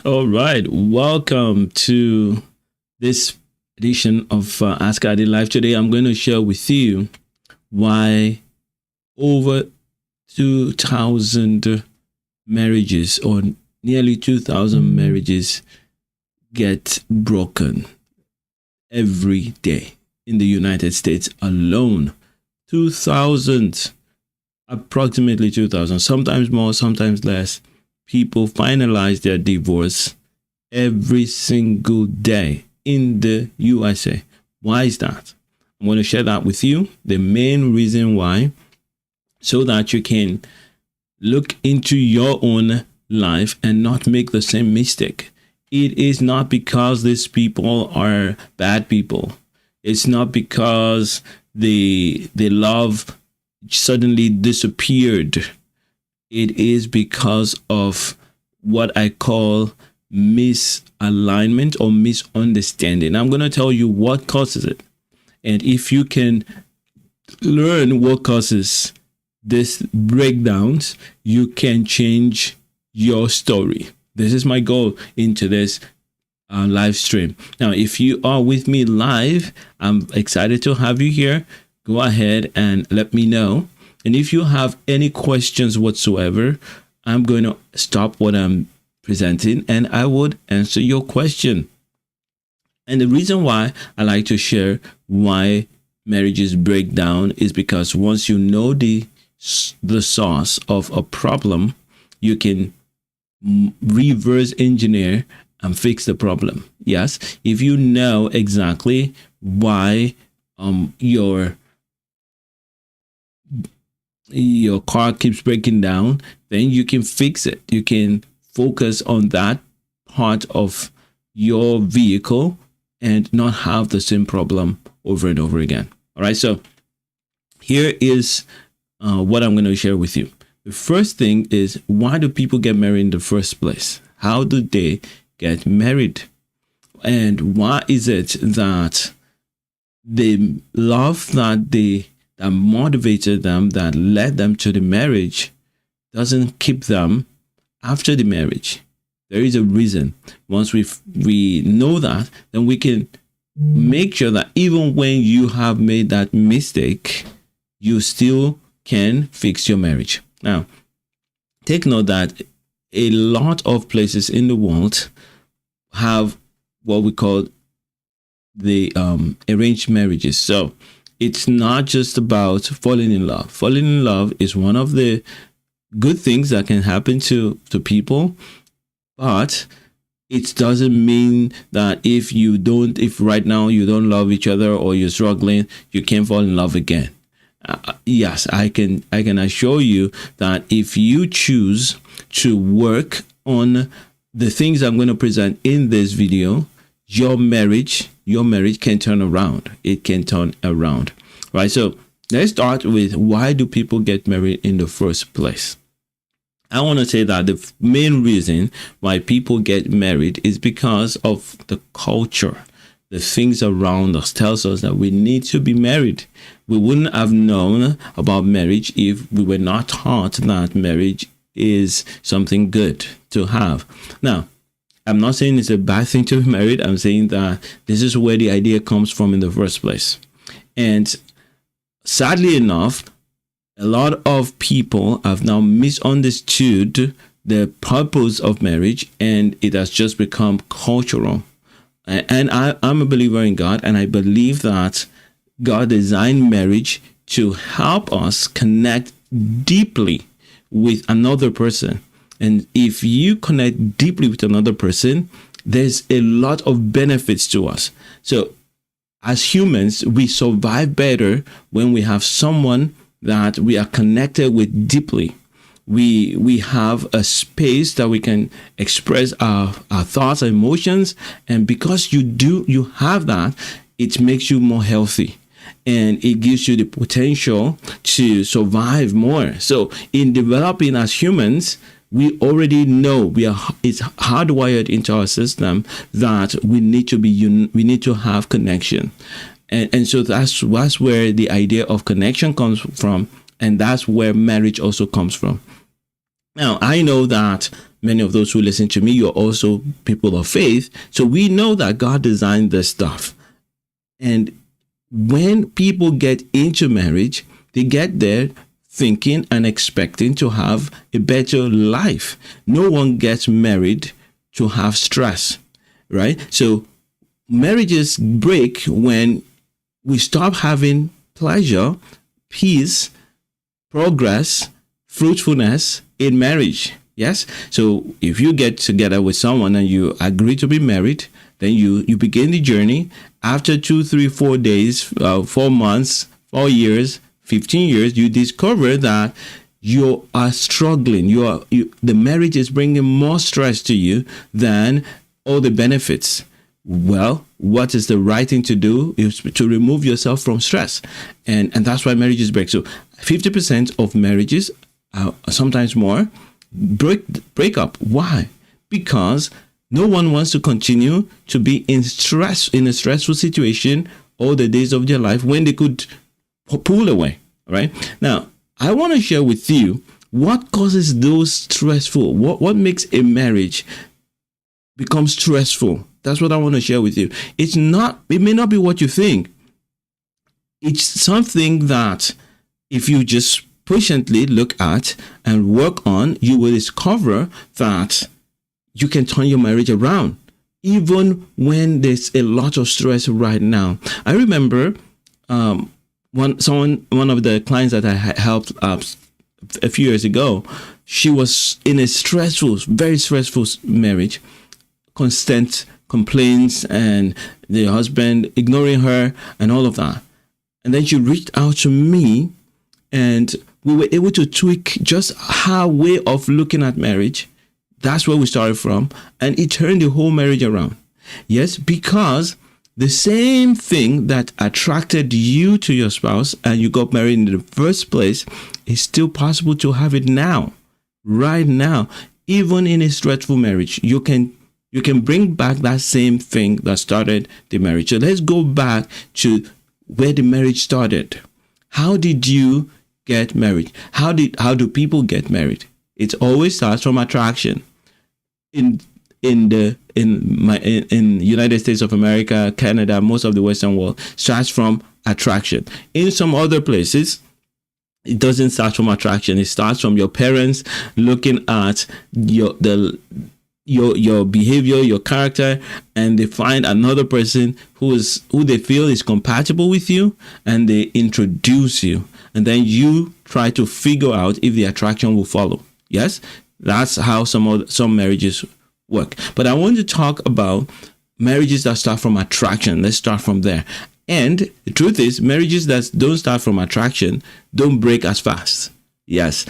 All right. Welcome to this edition of Ask Adi Live. Today, I'm going to share with you why over 2,000 marriages, or nearly 2,000 marriages, get broken every day in the United States alone. 2,000, approximately 2,000, sometimes more, sometimes less. People finalize their divorce every single day in the USA. Why is that? I'm going to share that with you. The main reason why, so that you can look into your own life and not make the same mistake. It is not because these people are bad people. It's not because the love suddenly disappeared. It is because of what I call misalignment or misunderstanding. I'm going to tell you what causes it. And if you can learn what causes these breakdowns, you can change your story. This is my goal into this live stream. Now, if you are with me live, I'm excited to have you here. Go ahead and let me know. And if you have any questions whatsoever, I'm going to stop what I'm presenting and I would answer your question. And the reason why I like to share why marriages break down is because once you know the source of a problem, you can reverse engineer and fix the problem. Yes, if you know exactly why your car keeps breaking down, then you can fix it. You can focus on that part of your vehicle and not have the same problem over and over again. All right, so here is what I'm going to share with you. The first thing is, why do people get married in the first place? How do they get married? And why is it that the love that motivated them, that led them to the marriage, doesn't keep them after the marriage? There is a reason. Once we know that, then we can make sure that even when you have made that mistake, you still can fix your marriage. Now, take note that a lot of places in the world have what we call the arranged marriages. So it's not just about falling in love. Falling in love is one of the good things that can happen to people, but it doesn't mean that if right now you don't love each other or you're struggling, you can't fall in love again. Yes, I can assure you that if you choose to work on the things I'm going to present in this video, your marriage can turn around. It can turn around. Right? So let's start with, why do people get married in the first place? I want to say that the main reason why people get married is because of the culture. The things around us tells us that we need to be married. We wouldn't have known about marriage if we were not taught that marriage is something good to have. Now, I'm not saying it's a bad thing to be married. I'm saying that this is where the idea comes from in the first place. And sadly enough, a lot of people have now misunderstood the purpose of marriage, and it has just become cultural. And I'm a believer in God, and I believe that God designed marriage to help us connect deeply with another person. And if you connect deeply with another person, there's a lot of benefits to us. So as humans, we survive better when we have someone that we are connected with deeply. We have a space that we can express our thoughts, and emotions. And because you have that, it makes you more healthy. And it gives you the potential to survive more. So in developing as humans, we already know it's hardwired into our system that we need to have connection. And so that's where the idea of connection comes from. And that's where marriage also comes from. Now, I know that many of those who listen to me, you're also people of faith. So we know that God designed this stuff. And when people get into marriage, they get there thinking and expecting to have a better life. No one gets married to have stress, right? So marriages break when we stop having pleasure, peace, progress, fruitfulness in marriage. Yes. So if you get together with someone and you agree to be married, then you begin the journey. After 2, 3, 4 days, 4 months, 4 years, 15 years, you discover that you are struggling. The marriage is bringing more stress to you than all the benefits. Well, what is the right thing to do is to remove yourself from stress. And that's why marriages break. So 50% of marriages, sometimes more, break up. Why? Because no one wants to continue to be in a stressful situation all the days of their life when they could pull away. Right? Now, I want to share with you what causes those stressful. What makes a marriage become stressful? That's what I want to share with you. It may not be what you think. It's something that if you just patiently look at and work on, you will discover that you can turn your marriage around, even when there's a lot of stress right now. I remember one of the clients that I helped a few years ago. She was in a very stressful marriage, constant complaints, and the husband ignoring her and all of that. And then she reached out to me, and we were able to tweak just her way of looking at marriage. That's where we started from, and it turned the whole marriage around. Yes, because the same thing that attracted you to your spouse and you got married in the first place is still possible to have it now, right now. Even in a stressful marriage, you can bring back that same thing that started the marriage. So let's go back to where the marriage started. How did you get married? How do people get married? It always starts from attraction. In United States of America, Canada, most of the Western world starts from attraction. In some other places, it doesn't start from attraction. It starts from your parents looking at your behavior, your character, and they find another person who they feel is compatible with you, and they introduce you, and then you try to figure out if the attraction will follow. Yes, that's how some marriages work. But I want to talk about marriages that start from attraction. Let's start from there. And the truth is, marriages that don't start from attraction don't break as fast. Yes,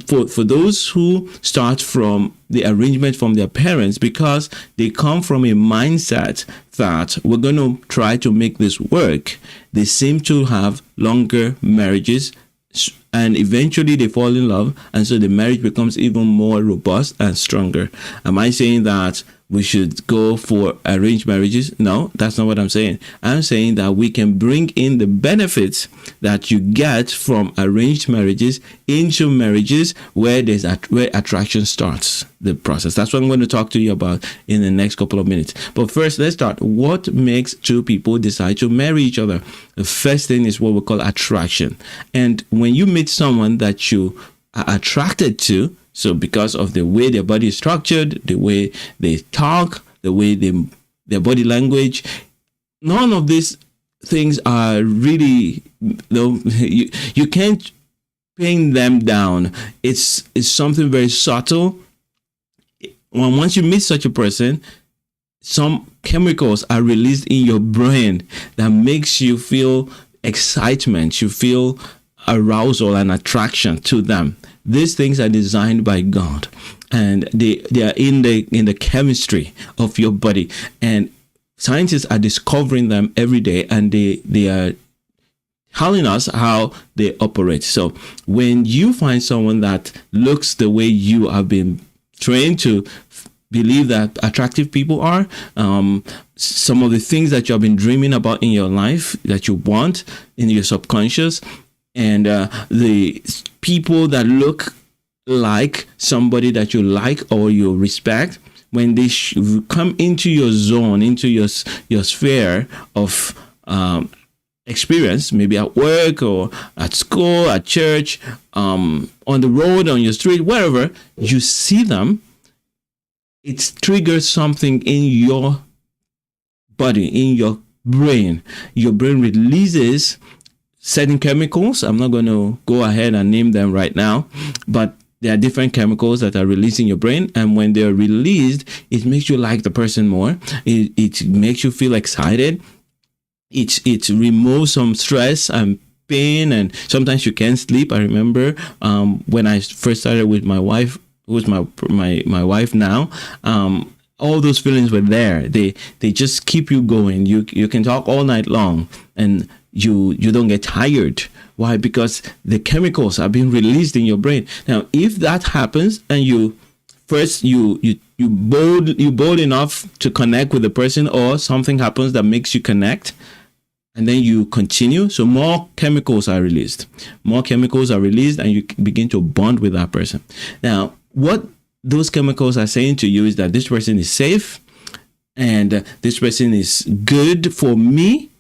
for those who start from the arrangement from their parents, because they come from a mindset that we're going to try to make this work, they seem to have longer marriages, and eventually they fall in love, and so the marriage becomes even more robust and stronger. Am I saying that we should go for arranged marriages? No, that's not what I'm saying. I'm saying that we can bring in the benefits that you get from arranged marriages into marriages where where attraction starts the process. That's what I'm going to talk to you about in the next couple of minutes. But first, let's start. What makes two people decide to marry each other? The first thing is what we call attraction. And when you meet someone that you are attracted to, so because of the way their body is structured, the way they talk, the way their body language, none of these things are really, you can't pin them down. It's something very subtle. Once you meet such a person, some chemicals are released in your brain that makes you feel excitement. You feel arousal and attraction to them. These things are designed by God, and they are in the chemistry of your body, and scientists are discovering them every day, and they are telling us how they operate. So when you find someone that looks the way you have been trained to believe that attractive people are, some of the things that you have been dreaming about in your life that you want in your subconscious, and the people that look like somebody that you like or you respect, when they come into your zone, into your sphere of experience, maybe at work or at school, at church, on the road, on your street, wherever you see them, it triggers something in your body, in your brain. Your brain releases certain chemicals. I'm not going to go ahead and name them right now, but there are different chemicals that are released in your brain, and when they're released, it makes you like the person more. It makes you feel excited. It removes some stress and pain, and sometimes you can't sleep. I remember when I first started with my wife, who's my wife now. All those feelings were there. They just keep you going. You can talk all night long, and you don't get tired. Why? Because the chemicals are being released in your brain. Now, if that happens, and you bold enough to connect with the person, or something happens that makes you connect, and then you continue, so more chemicals are released. More chemicals are released, and you begin to bond with that person. Now, what those chemicals are saying to you is that this person is safe, and this person is good for me,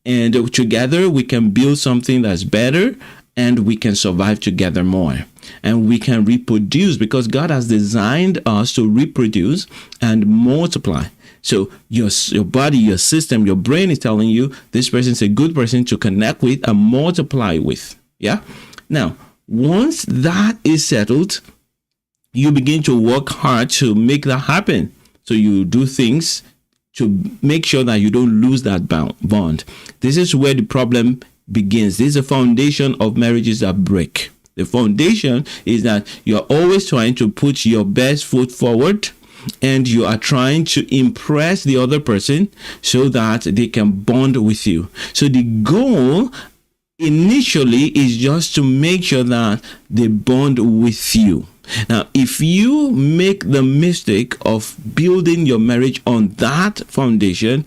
and together we can build something that's better, and we can survive together more, and we can reproduce, because God has designed us to reproduce and multiply. So your body, your system, your brain is telling you this person is a good person to connect with and multiply with. Yeah. Now, once that is settled, you begin to work hard to make that happen. So you do things to make sure that you don't lose that bond. This is where the problem begins. This is the foundation of marriages that break. The foundation is that you're always trying to put your best foot forward, and you are trying to impress the other person so that they can bond with you. So the goal initially is just to make sure that they bond with you. Now, if you make the mistake of building your marriage on that foundation,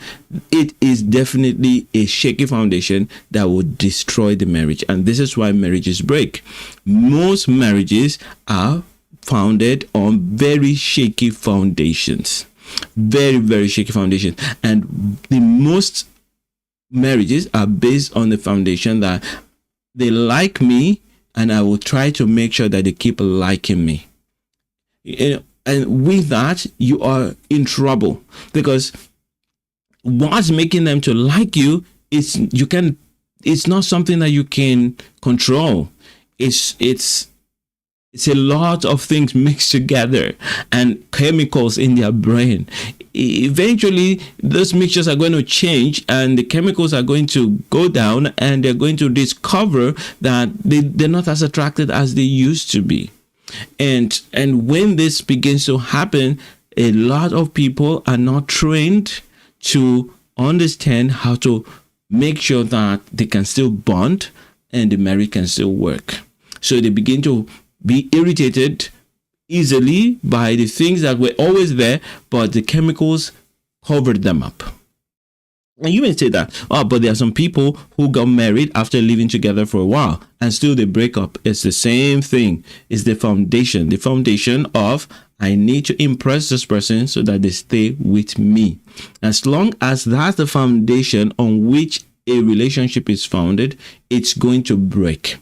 it is definitely a shaky foundation that will destroy the marriage. And this is why marriages break. Most marriages are founded on very shaky foundations. Very, very shaky foundations. And the most marriages are based on the foundation that they like me, and I will try to make sure that they keep liking me. And with that, you are in trouble, because what's making them to like you is it's not something that you can control. It's a lot of things mixed together and chemicals in their brain. Eventually, those mixtures are going to change, and the chemicals are going to go down, and they're going to discover that they're not as attracted as they used to be. And when this begins to happen, a lot of people are not trained to understand how to make sure that they can still bond and the marriage can still work. So they begin to be irritated easily by the things that were always there, but the chemicals covered them up. And you may say that, but there are some people who got married after living together for a while and still they break up. It's the same thing. It's the foundation of I need to impress this person so that they stay with me. As long as that's the foundation on which a relationship is founded, it's going to break.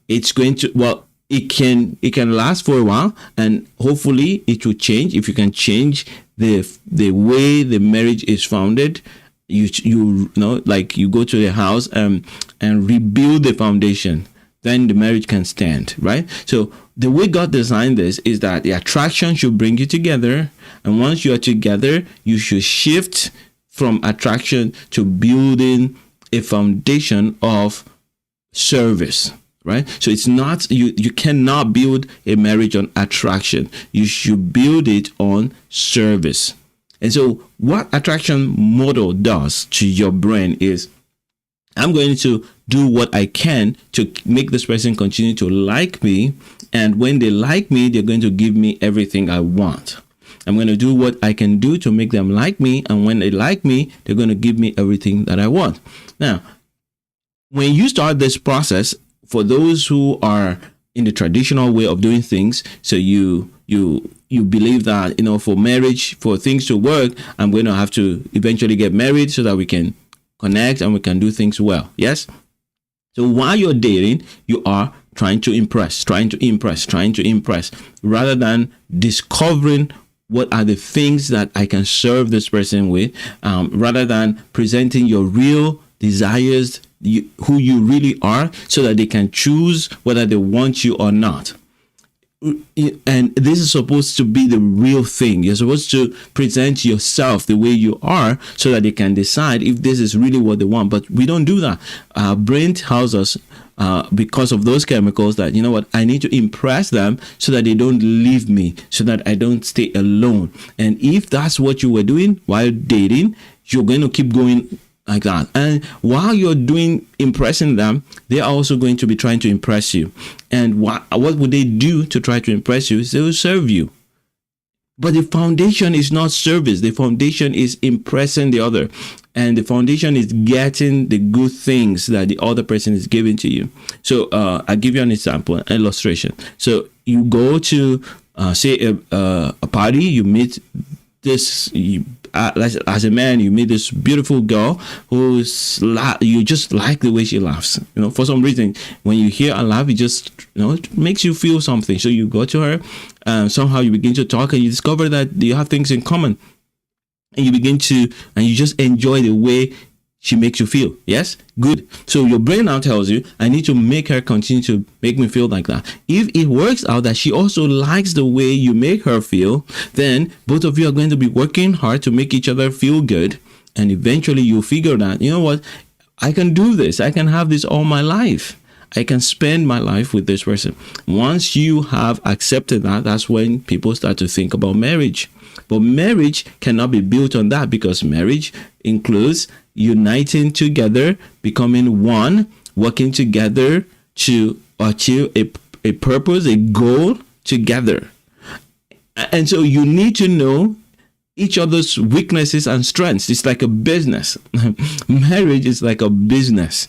It's going to, it can last for a while, and hopefully it will change. If you can change the way the marriage is founded, you know, like you go to the house and rebuild the foundation, then the marriage can stand, right? So the way God designed this is that the attraction should bring you together, and once you are together, you should shift from attraction to building a foundation of service. Right? So it's not, you cannot build a marriage on attraction. You should build it on service. And so what attraction model does to your brain is, I'm going to do what I can to make this person continue to like me. And when they like me, they're going to give me everything I want. I'm going to do what I can do to make them like me. And when they like me, they're going to give me everything that I want. Now, when you start this process, for those who are in the traditional way of doing things. So you believe that, for marriage, for things to work, I'm going to have to eventually get married so that we can connect and we can do things well. Yes. So while you're dating, you are trying to impress, rather than discovering what are the things that I can serve this person with, rather than presenting your real desires, who you really are, so that they can choose whether they want you or not. And this is supposed to be the real thing. You're supposed to present yourself the way you are so that they can decide if this is really what they want. But we don't do that. Our brain tells us, because of those chemicals, that, I need to impress them so that they don't leave me, so that I don't stay alone. And if that's what you were doing while dating, you're going to keep going like that. And while you're impressing them, they're also going to be trying to impress you. And what would they do to try to impress you? They will serve you. But the foundation is not service. The foundation is impressing the other. And the foundation is getting the good things that the other person is giving to you. So I'll give you an example, an illustration. So you go to, say, a party, you meet this, as a man, you meet this beautiful girl you just like the way she laughs. For some reason, when you hear her laugh, it just, it makes you feel something. So you go to her, somehow you begin to talk, and you discover that you have things in common. And you just enjoy the way she makes you feel. Yes? Good. So your brain now tells you, I need to make her continue to make me feel like that. If it works out that she also likes the way you make her feel, then both of you are going to be working hard to make each other feel good. And eventually you'll figure that, you know what, I can do this. I can have this all my life. I can spend my life with this person. Once you have accepted that, that's when people start to think about marriage. But marriage cannot be built on that, because marriage includes uniting together, becoming one, working together to achieve a purpose, a goal together. And so you need to know each other's weaknesses and strengths. It's like a business. Marriage is like a business,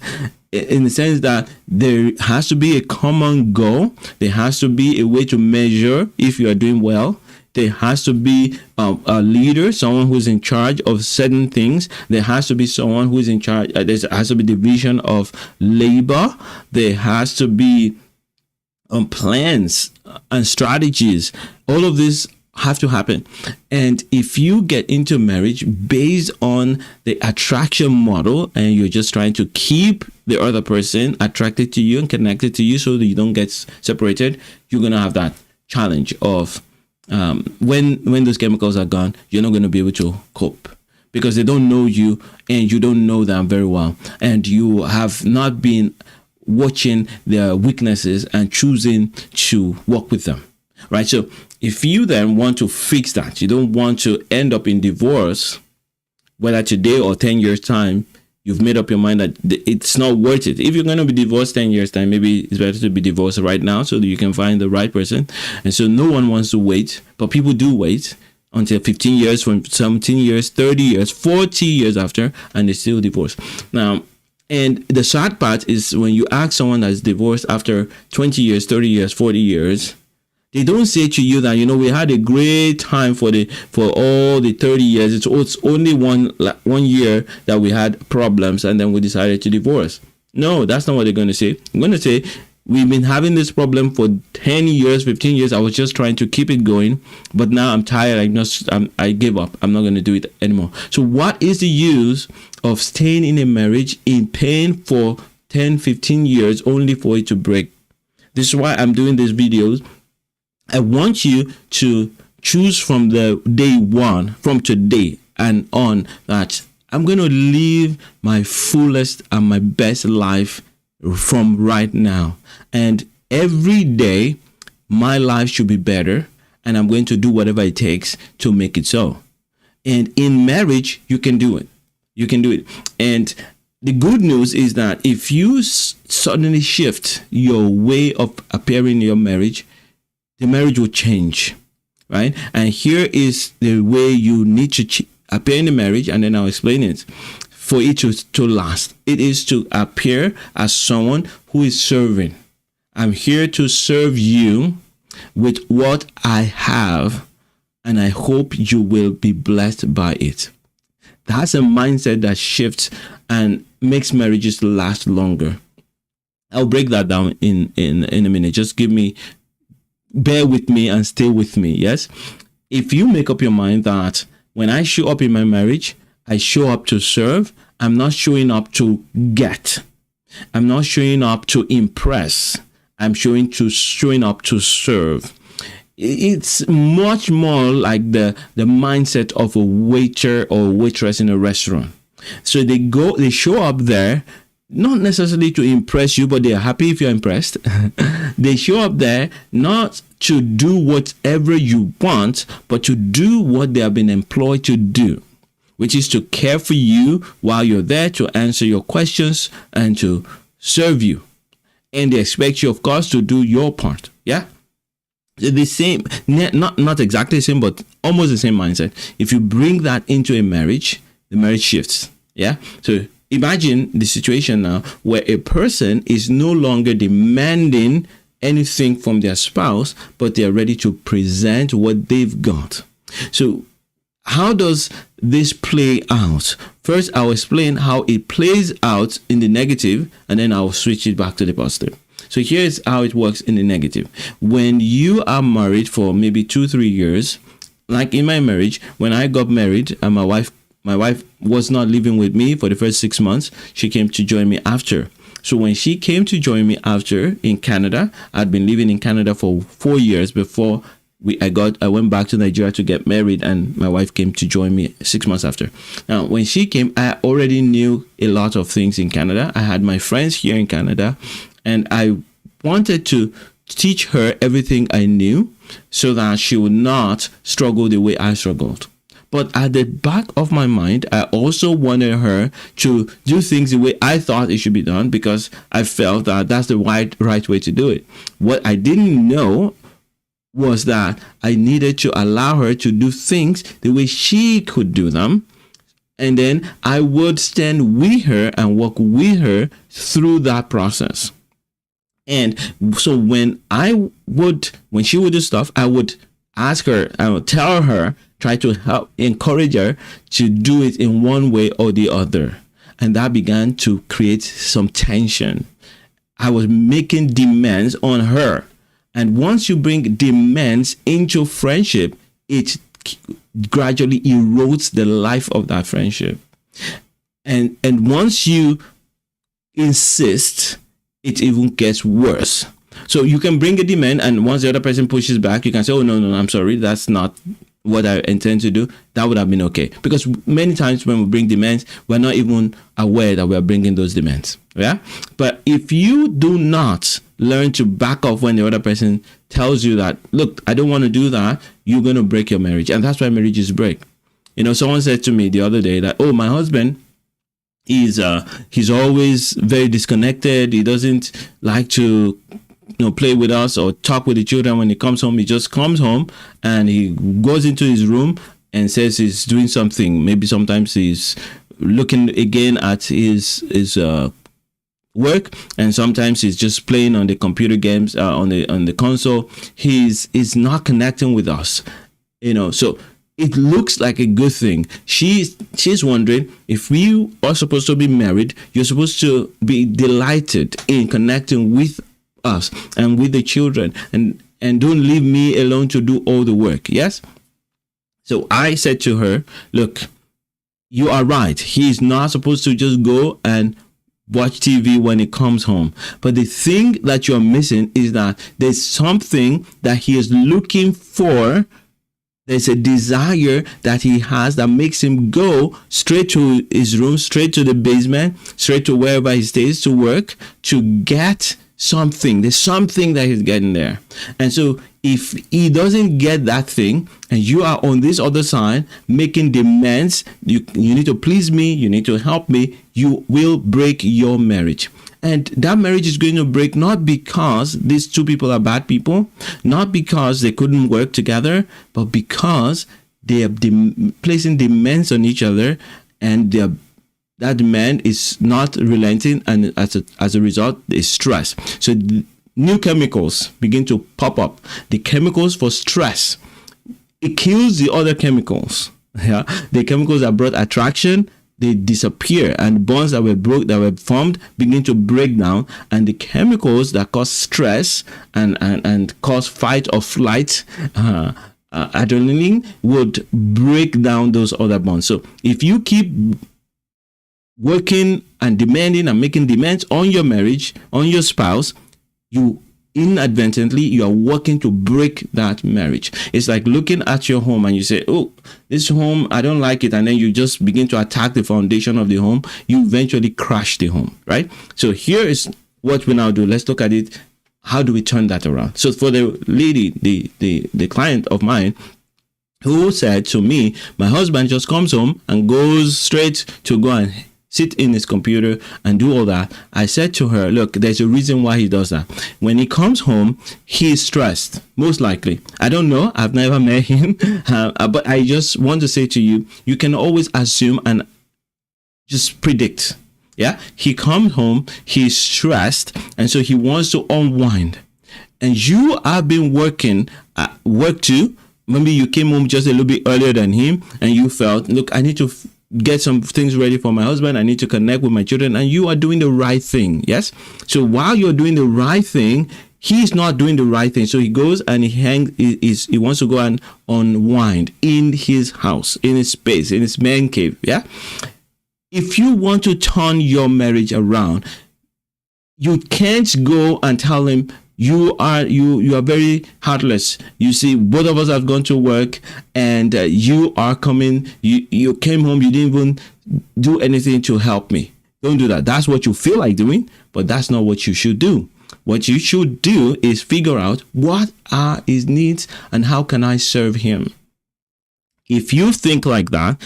in the sense that there has to be a common goal. There has to be a way to measure if you are doing well. There has to be a leader, someone who's in charge of certain things. There has to be someone who's in charge. There has to be division of labor. There has to be plans and strategies. All of this have to happen. And if you get into marriage based on the attraction model, and you're just trying to keep the other person attracted to you and connected to you so that you don't get separated, you're going to have that challenge of when those chemicals are gone, you're not going to be able to cope, because they don't know you and you don't know them very well, and you have not been watching their weaknesses and choosing to work with them, right? So if you then want to fix that, you don't want to end up in divorce, whether today or 10 years time, you've made up your mind that it's not worth it. If you're going to be divorced 10 years time, maybe it's better to be divorced right now so that you can find the right person. And so no one wants to wait, but people do wait until 15 years, from 17 years, 30 years, 40 years after, and they still divorce. Now, and the sad part is when you ask someone that's divorced after 20 years, 30 years, 40 years, they don't say to you that, we had a great time for all the 30 years. It's only one year that we had problems and then we decided to divorce. No, that's not what they're going to say. I'm going to say, we've been having this problem for 10 years, 15 years. I was just trying to keep it going, but now I'm tired. I give up. I'm not going to do it anymore. So what is the use of staying in a marriage in pain for 10, 15 years only for it to break? This is why I'm doing these videos. I want you to choose from the day one, from today and on, that I'm going to live my fullest and my best life from right now. And every day, my life should be better, and I'm going to do whatever it takes to make it so. And in marriage, you can do it. You can do it. And the good news is that if you suddenly shift your way of appearing in your marriage, the marriage will change, right? And here is the way you need to appear in the marriage, and then I'll explain it. For it to last, it is to appear as someone who is serving, I'm here to serve you with what I have, and I hope you will be blessed by it. That's a mindset that shifts and makes marriages last longer. I'll break that down in a minute. Just bear with me and stay with me. Yes. If you make up your mind that when I show up in my marriage, I show up to serve, I'm not showing up to get. I'm not showing up to impress. I'm showing up to serve. It's much more like the mindset of a waiter or waitress in a restaurant. So they show up there not necessarily to impress you, but they are happy if you're impressed. They show up there not to do whatever you want, but to do what they have been employed to do, which is to care for you while you're there, to answer your questions and to serve you. And they expect you, of course, to do your part. Yeah. The same, not exactly the same, but almost the same mindset. If you bring that into a marriage, the marriage shifts. Yeah. So imagine the situation now where a person is no longer demanding anything from their spouse, but they are ready to present what they've got. So how does this play out? First, I'll explain how it plays out in the negative, and then I'll switch it back to the positive. So here's how it works in the negative. When you are married for maybe 2-3 years, like in my marriage, when I got married and my wife was not living with me for the first 6 months, she came to join me after. So when she came to join me after in Canada, I'd been living in Canada for 4 years before I went back to Nigeria to get married, and my wife came to join me 6 months after. Now, when she came, I already knew a lot of things in Canada. I had my friends here in Canada, and I wanted to teach her everything I knew so that she would not struggle the way I struggled. But at the back of my mind, I also wanted her to do things the way I thought it should be done, because I felt that that's the right way to do it. What I didn't know was that I needed to allow her to do things the way she could do them. And then I would stand with her and walk with her through that process. And so when she would do stuff, I would ask her, I would tell her, try to help, encourage her to do it in one way or the other. And that began to create some tension. I was making demands on her. And once you bring demands into friendship, it gradually erodes the life of that friendship. And once you insist, it even gets worse. So you can bring a demand, and once the other person pushes back, you can say, oh, no, I'm sorry, that's not what I intend to do. That would have been okay. Because many times when we bring demands, we're not even aware that we're bringing those demands. Yeah. But if you do not learn to back off when the other person tells you that, look, I don't want to do that, you're going to break your marriage. And that's why marriages break. Someone said to me the other day that, oh, my husband, he's always very disconnected. He doesn't like to play with us or talk with the children. When he comes home, he just comes home and he goes into his room and says he's doing something. Maybe sometimes he's looking again at his work, and sometimes he's just playing on the computer games, on the console. He's not connecting with us, so it looks like a good thing. She's wondering, if we are supposed to be married, you're supposed to be delighted in connecting with us and with the children, and don't leave me alone to do all the work. Yes. So I said to her, look, you are right. He's not supposed to just go and watch TV when he comes home. But the thing that you're missing is that there's something that he is looking for. There's a desire that he has that makes him go straight to his room, straight to the basement, straight to wherever he stays to work, to get something. There's something that he's getting there. And so if he doesn't get that thing, and you are on this other side making demands, you need to please me, you need to help me, you will break your marriage. And that marriage is going to break not because these two people are bad people, not because they couldn't work together, but because they are placing demands on each other, and that demand is not relenting, and as a result, there's stress. So new chemicals begin to pop up. The chemicals for stress, it kills the other chemicals. Yeah, the chemicals that brought attraction, they disappear, and bonds that were formed begin to break down, and the chemicals that cause stress and cause fight or flight, adrenaline, would break down those other bonds. So if you keep working and demanding and making demands on your marriage, on your spouse, you inadvertently, you are working to break that marriage. It's like looking at your home and you say, oh, this home, I don't like it. And then you just begin to attack the foundation of the home. You eventually crash the home, right? So here is what we now do. Let's look at it. How do we turn that around? So for the lady, the client of mine, who said to me, my husband just comes home and goes straight to go and sit in his computer and do all that. I said to her, look, there's a reason why he does that. When he comes home, he's stressed, most likely. I don't know. I've never met him. But I just want to say to you, you can always assume and just predict. Yeah. He comes home, he's stressed, and so he wants to unwind. And you have been working, work too. Maybe you came home just a little bit earlier than him, and you felt, look, I need to get some things ready for my husband. I need to connect with my children, and you are doing the right thing. Yes. So while you're doing the right thing, he's not doing the right thing. So he goes and he wants to go and unwind in his house, in his space, in his man cave. Yeah. If you want to turn your marriage around, you can't go and tell him, you are very heartless. You see, both of us have gone to work, and you are coming. You came home. You didn't even do anything to help me. Don't do that. That's what you feel like doing, but that's not what you should do. What you should do is figure out what are his needs and how can I serve him. If you think like that,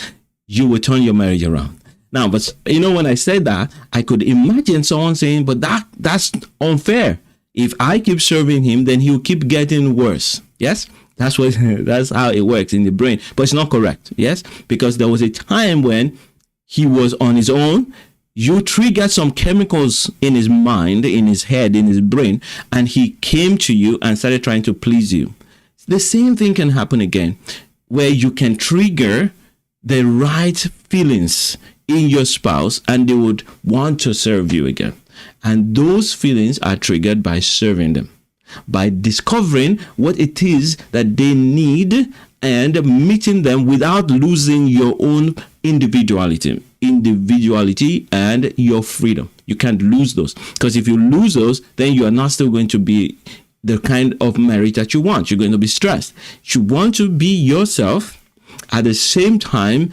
you will turn your marriage around. Now, but when I said that, I could imagine someone saying, but that's unfair. If I keep serving him, then he'll keep getting worse. Yes, that's how it works in the brain. But it's not correct. Yes, because there was a time when he was on his own. You triggered some chemicals in his mind, in his head, in his brain, and he came to you and started trying to please you. The same thing can happen again, where you can trigger the right feelings in your spouse, and they would want to serve you again. And those feelings are triggered by serving them, by discovering what it is that they need and meeting them without losing your own individuality and your freedom. You can't lose those, because if you lose those, then you are not still going to be the kind of marriage that you want. You're going to be stressed. You want to be yourself, at the same time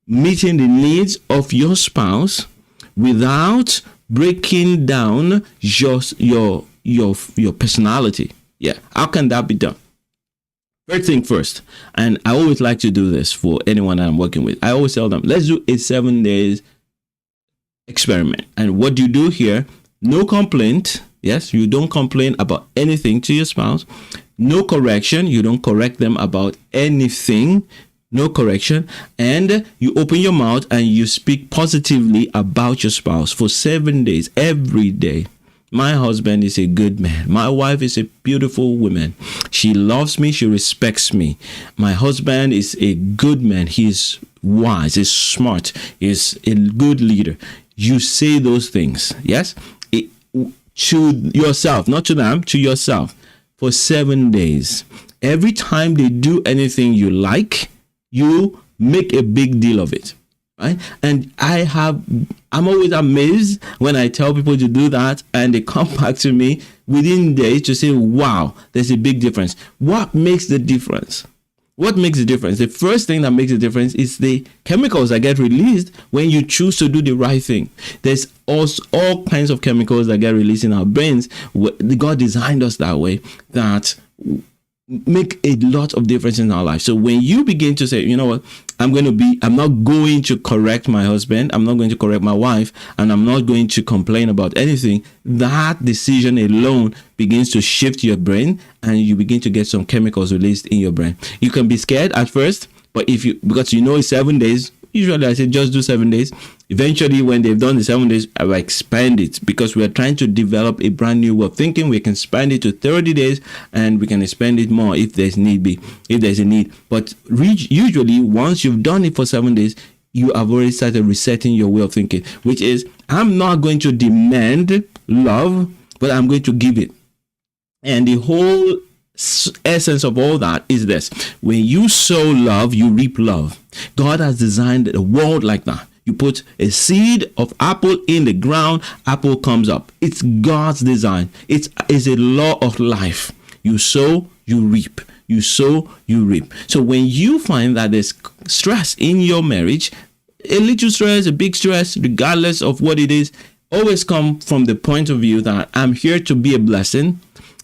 meeting the needs of your spouse without breaking down your personality. Yeah. How can that be done? First thing first, and I always like to do this for anyone I'm working with. I always tell them, let's do a 7 days experiment. And what you do here, no complaint. Yes, you don't complain about anything to your spouse. No correction. You don't correct them about anything. No correction. And you open your mouth and you speak positively about your spouse for 7 days, every day. My husband is a good man. My wife is a beautiful woman. She loves me. She respects me. My husband is a good man. He's wise. He's smart. He's a good leader. You say those things. Yes? To yourself, not to them, to yourself, for 7 days. Every time they do anything you like, you make a big deal of it, right? And I'm always amazed when I tell people to do that and they come back to me within days to say, wow, there's a big difference. What makes the difference? What makes the difference? The first thing that makes the difference is the chemicals that get released when you choose to do the right thing. There's also all kinds of chemicals that get released in our brains. God designed us that way, that make a lot of difference in our life. So when you begin to say, you know what, I'm not going to correct my husband, I'm not going to correct my wife, and I'm not going to complain about anything, that decision alone begins to shift your brain, and you begin to get some chemicals released in your brain. You can be scared at first, but because it's 7 days, Usually I say just do 7 days. Eventually, when they've done the 7 days, I will expand it, because we are trying to develop a brand new way of thinking. We can expand it to 30 days, and we can expand it more if there's a need. But usually, once you've done it for 7 days, you have already started resetting your way of thinking, which is, I'm not going to demand love, but I'm going to give it. And the whole essence of all that is this: when you sow love, you reap love. God has designed the world like that. You put a seed of apple in the ground, apple comes up. It's God's design. It's a law of life. You sow, you reap. You sow, you reap. So when you find that there's stress in your marriage, a little stress, a big stress, regardless of what it is, always come from the point of view that I'm here to be a blessing.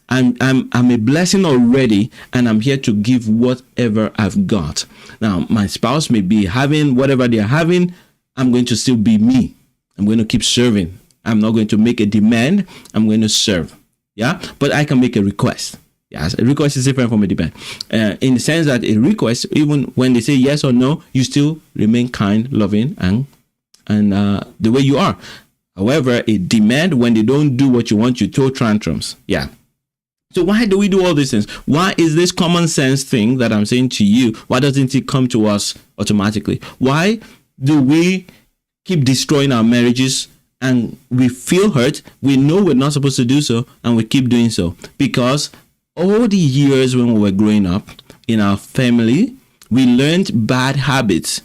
I'm a blessing already, and I'm here to give whatever I've got. Now, my spouse may be having whatever they're having. I'm going to still be me. I'm going to keep serving. I'm not going to make a demand. I'm going to serve. Yeah, but I can make a request. Yes, a request is different from a demand. In the sense that a request, even when they say yes or no, you still remain kind, loving, and the way you are. However, a demand, when they don't do what you want, you throw tantrums. Yeah. So why do we do all these things? Why is this common sense thing that I'm saying to you, why doesn't it come to us automatically? Why do we keep destroying our marriages, and we feel hurt? We know we're not supposed to do so, and we keep doing so. Because all the years when we were growing up in our family, we learned bad habits.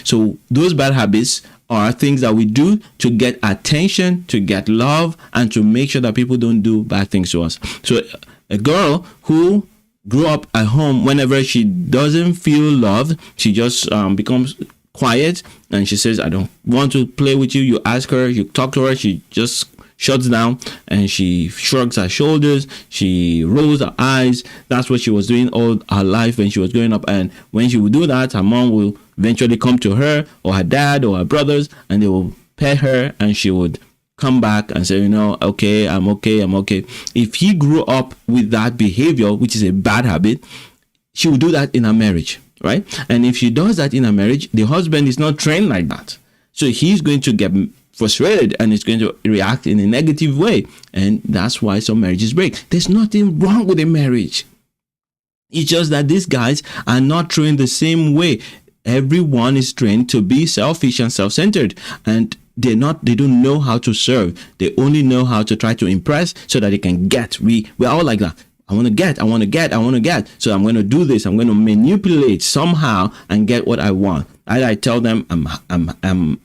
So those bad habits are things that we do to get attention, to get love, and to make sure that people don't do bad things to us. So a girl who grew up at home, whenever she doesn't feel loved, she just becomes quiet, and she says, I don't want to play with you. You ask her, you talk to her, she just shuts down, and she shrugs her shoulders, she rolls her eyes. That's what she was doing all her life when she was growing up. And when she would do that, her mom will eventually come to her, or her dad, or her brothers, and they will pet her, and she would come back and say, okay, I'm okay. If he grew up with that behavior, which is a bad habit, she will do that in a marriage, right? And if she does that in a marriage, the husband is not trained like that. So he's going to get frustrated, and it's going to react in a negative way. And that's why some marriages break. There's nothing wrong with a marriage. It's just that these guys are not trained the same way. Everyone is trained to be selfish and self-centered, and they don't know how to serve. They only know how to try to impress so that they can get. We're all like that. I want to get. So I'm going to do this. I'm going to manipulate somehow and get what I want. Either I tell them I'm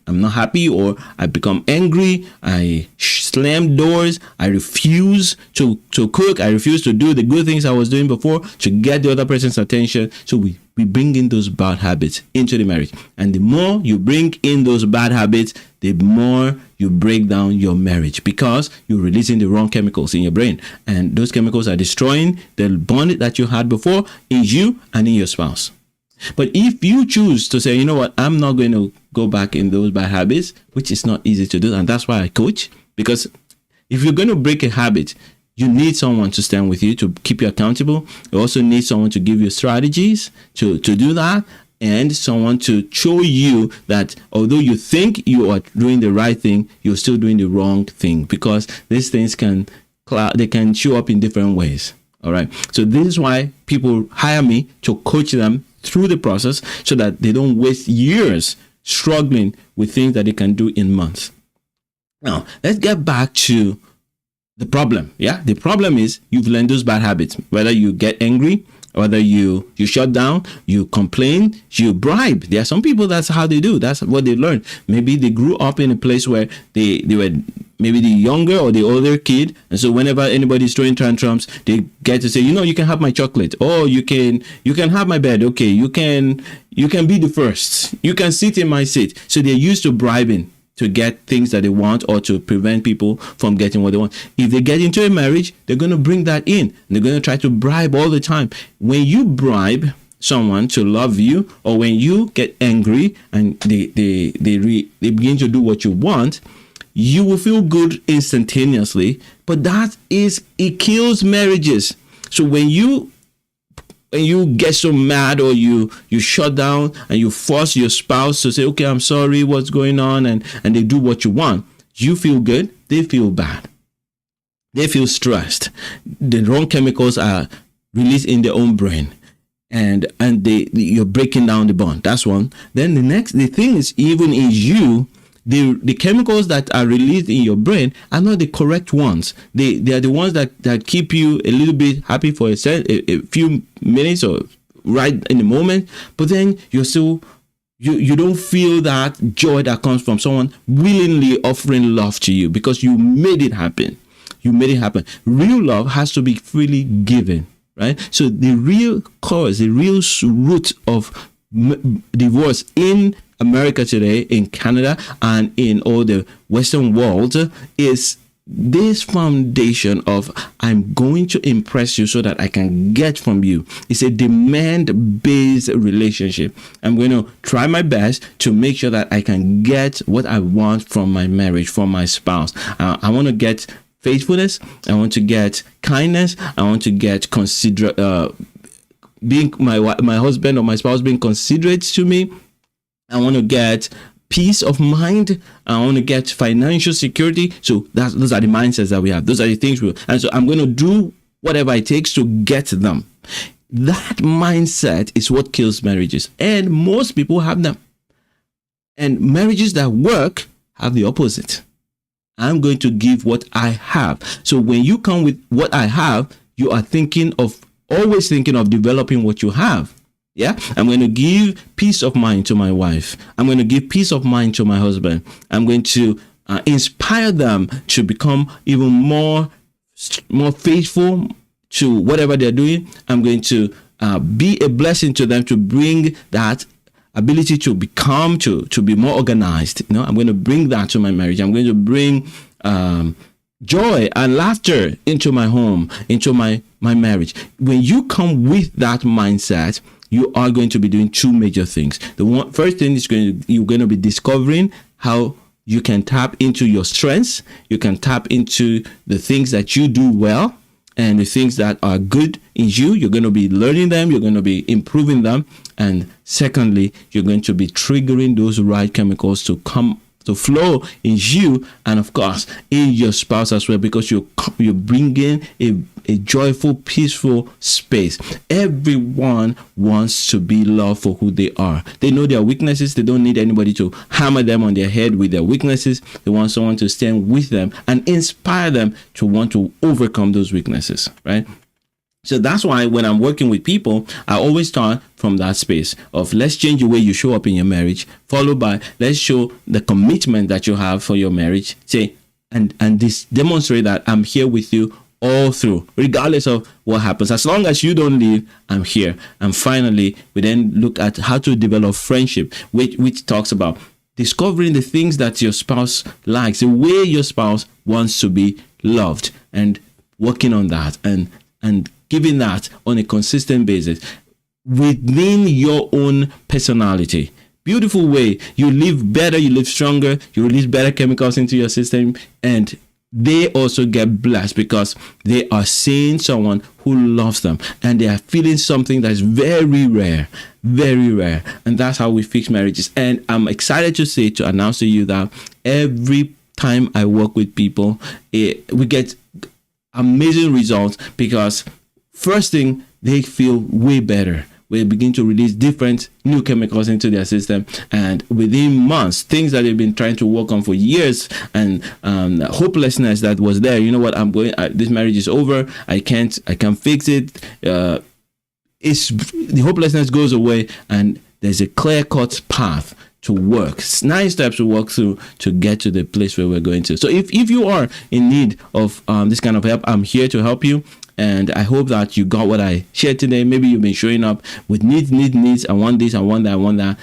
not happy, or I become angry. I slam doors. I refuse to cook. I refuse to do the good things I was doing before to get the other person's attention. So we bring in those bad habits into the marriage. And the more you bring in those bad habits, the more you break down your marriage, because you're releasing the wrong chemicals in your brain. And those chemicals are destroying the bond that you had before in you and in your spouse. But if you choose to say, you know what, I'm not going to go back in those bad habits, which is not easy to do. And that's why I coach, because if you're going to break a habit, you need someone to stand with you to keep you accountable. You also need someone to give you strategies to do that, and someone to show you that although you think you are doing the right thing, you're still doing the wrong thing, because these things can show up in different ways. All right. So this is why people hire me to coach them through the process, so that they don't waste years struggling with things that they can do in months. Now, let's get back to the problem. Yeah, the problem is you've learned those bad habits, whether you get angry, whether you shut down, you complain, you bribe. There are some people, that's how they do. That's what they learn. Maybe they grew up in a place where they were maybe the younger or the older kid, and so whenever anybody's throwing tantrums, they get to say, you can have my chocolate, or you can have my bed. Okay, you can be the first. You can sit in my seat. So they're used to bribing to get things that they want, or to prevent people from getting what they want. If they get into a marriage, they're going to bring that in. And they're going to try to bribe all the time. When you bribe someone to love you, or when you get angry and they begin to do what you want, you will feel good instantaneously, but it kills marriages. So when you and you get so mad, or you shut down and you force your spouse to say, okay, I'm sorry, what's going on, and they do what you want, you feel good, they feel bad. They feel stressed. The wrong chemicals are released in their own brain, and you're breaking down the bond. That's one. Then the thing is, even in you, the chemicals that are released in your brain are not the correct ones. They are the ones that keep you a little bit happy for a few minutes or right in the moment, but then you're still you don't feel that joy that comes from someone willingly offering love to you, because you made it happen. You made it happen. Real love has to be freely given, right? So the real cause, the real root of divorce in America today, in Canada, and in all the Western world is this foundation of, I'm going to impress you so that I can get from you. It's a demand-based relationship. I'm going to try my best to make sure that I can get what I want from my marriage, from my spouse. I want to get faithfulness. I want to get kindness. I want to get considerate, being my husband or my spouse being considerate to me. I want to get peace of mind. I want to get financial security. So those are the mindsets that we have. Those are the things and so I'm going to do whatever it takes to get them. That mindset is what kills marriages, and most people have them. And marriages that work have the opposite. I'm going to give what I have. So when you come with what I have, you are always thinking of developing what you have. Yeah, I'm going to give peace of mind to my wife. I'm going to give peace of mind to my husband. I'm going to inspire them to become even more faithful to whatever they're doing. I'm going to be a blessing to them, to bring that ability to become, to be more organized. I'm going to bring that to my marriage. I'm going to bring joy and laughter into my home, into my marriage. When you come with that mindset, you are going to be doing two major things. The first thing is you're going to be discovering how you can tap into your strengths. You can tap into the things that you do well and the things that are good in you. You're going to be learning them. You're going to be improving them. And secondly, you're going to be triggering those right chemicals to flow in you, and of course in your spouse as well, because you're bringing a joyful, peaceful space. Everyone wants to be loved for who they are. They know their weaknesses. They don't need anybody to hammer them on their head with their weaknesses. They want someone to stand with them and inspire them to want to overcome those weaknesses, right? So that's why when I'm working with people, I always start from that space of, let's change the way you show up in your marriage, followed by let's show the commitment that you have for your marriage. Say, and this demonstrate that I'm here with you all through, regardless of what happens. As long as you don't leave, I'm here. And finally, we then look at how to develop friendship, which talks about discovering the things that your spouse likes, the way your spouse wants to be loved, and working on that and giving that on a consistent basis within your own personality. Beautiful way. You live better, you live stronger, you release better chemicals into your system, and they also get blessed because they are seeing someone who loves them, and they are feeling something that is very rare, and that's how we fix marriages. And I'm excited to announce to you that every time I work with people, we get amazing results, because first thing, they feel way better. We begin to release different new chemicals into their system, and within months, things that they've been trying to work on for years, and hopelessness that was there. You know what? This marriage is over. I can't fix it. The hopelessness goes away, and there's a clear-cut path to work. 9 steps to walk through to get to the place where we're going to. So if you are in need of this kind of help, I'm here to help you. And I hope that you got what I shared today. Maybe you've been showing up with needs. I want this, I want that, I want that.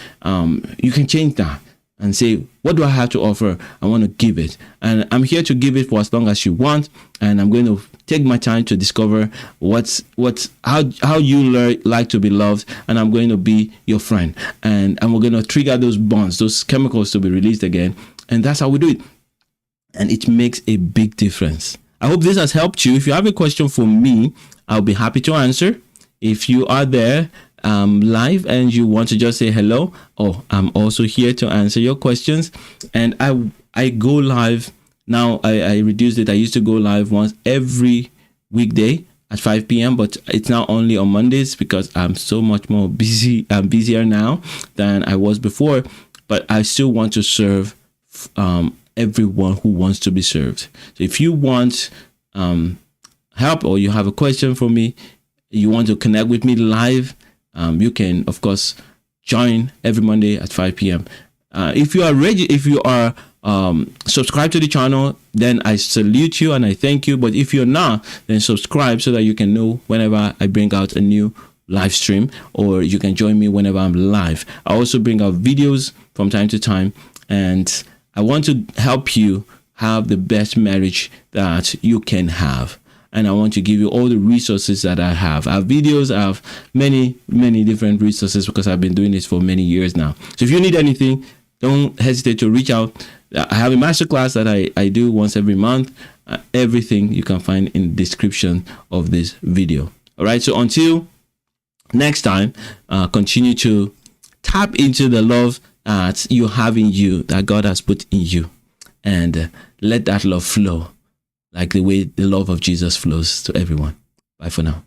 You can change that and say, what do I have to offer? I want to give it. And I'm here to give it for as long as you want. And I'm going to take my time to discover how you like to be loved. And I'm going to be your friend. And we're going to trigger those bonds, those chemicals to be released again. And that's how we do it. And it makes a big difference. I hope this has helped you. If you have a question for me, I'll be happy to answer. If you are there live and you want to just say hello, I'm also here to answer your questions. And I go live now. I reduced it. I used to go live once every weekday at 5 p.m. but it's now only on Mondays because I'm so much more busy. I'm busier now than I was before, but I still want to serve everyone who wants to be served. So if you want help, or you have a question for me, you want to connect with me live, you can of course join every Monday at 5 p.m. If you are subscribe to the channel, then I salute you and I thank you. But if you're not, then subscribe so that you can know whenever I bring out a new live stream, or you can join me whenever I'm live. I also bring out videos from time to time, and I want to help you have the best marriage that you can have. And I want to give you all the resources that I have. I have videos, I have many different resources because I've been doing this for many years now. So if you need anything, don't hesitate to reach out. I have a masterclass that I do once every month. Everything you can find in the description of this video. All right. So until next time, continue to tap into the love that you have in you, that God has put in you, and let that love flow like the way the love of Jesus flows to everyone. Bye for now.